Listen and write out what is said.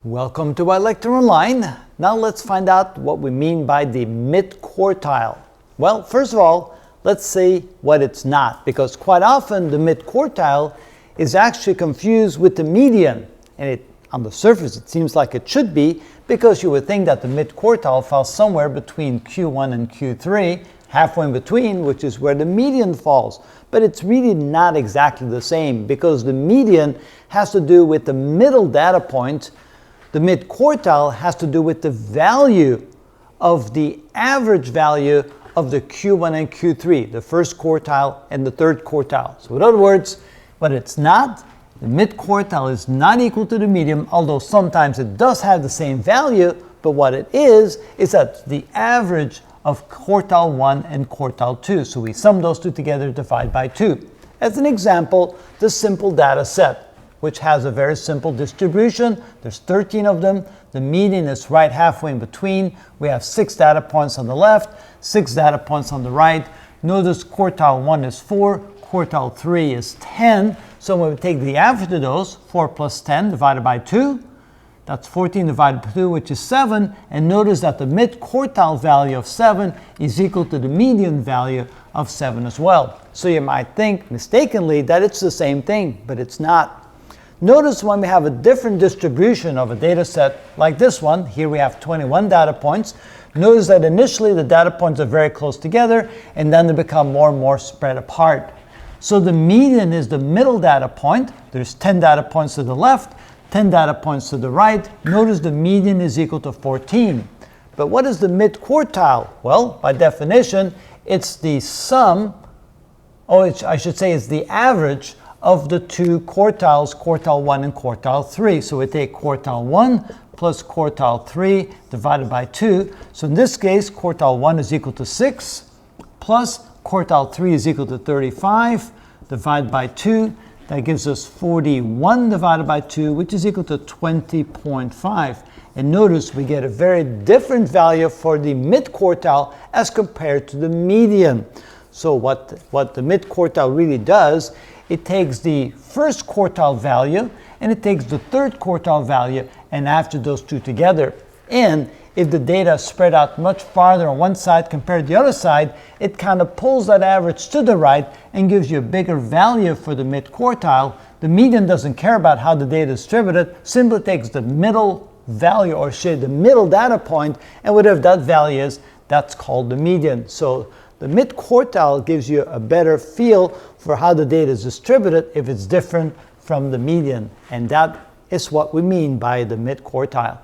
Welcome to iLecture Online. Now let's find out what we mean by the midquartile. Well, first of all, let's see what it's not, because quite often the midquartile is actually confused with the median, and on the surface it seems like it should be, because you would think that the midquartile falls somewhere between Q1 and Q3, halfway in between, which is where the median falls. But it's really not exactly the same, because the median has to do with the middle data point. The midquartile has to do with the value of the average value of the Q1 and Q3, the first quartile and the third quartile. So in other words, what it's not, the midquartile is not equal to the median, although sometimes it does have the same value, but what it is that the average of quartile 1 and quartile 2. So we sum those two together, divide by 2. As an example, the simple data set, which has a very simple distribution. There's 13 of them. The median is right halfway in between. We have 6 data points on the left, 6 data points on the right. Notice quartile 1 is 4, quartile 3 is 10. So when we take the average of those, 4 plus 10 divided by 2, that's 14 divided by 2, which is 7. And notice that the mid-quartile value of 7 is equal to the median value of 7 as well. So you might think mistakenly that it's the same thing, but it's not. Notice when we have a different distribution of a data set like this one, here we have 21 data points. Notice that initially the data points are very close together, and then they become more and more spread apart. So the median is the middle data point. There's 10 data points to the left, 10 data points to the right. Notice the median is equal to 14. But what is the midquartile? Well, by definition, it's the sum, I should say it's the average of the two quartiles, quartile 1 and quartile 3. So we take quartile 1 plus quartile 3 divided by 2. So in this case, quartile 1 is equal to 6, plus quartile 3 is equal to 35, divided by 2. That gives us 41 divided by 2, which is equal to 20.5. And notice we get a very different value for the midquartile as compared to the median. So what the midquartile really does, it takes the first quartile value and it takes the third quartile value and after those two together. And if the data is spread out much farther on one side compared to the other side, it kind of pulls that average to the right and gives you a bigger value for the midquartile. The median doesn't care about how the data is distributed, simply takes the middle value, or say the middle data point, and whatever that value is, that's called the median. So the midquartile gives you a better feel for how the data is distributed if it's different from the median. And that is what we mean by the midquartile.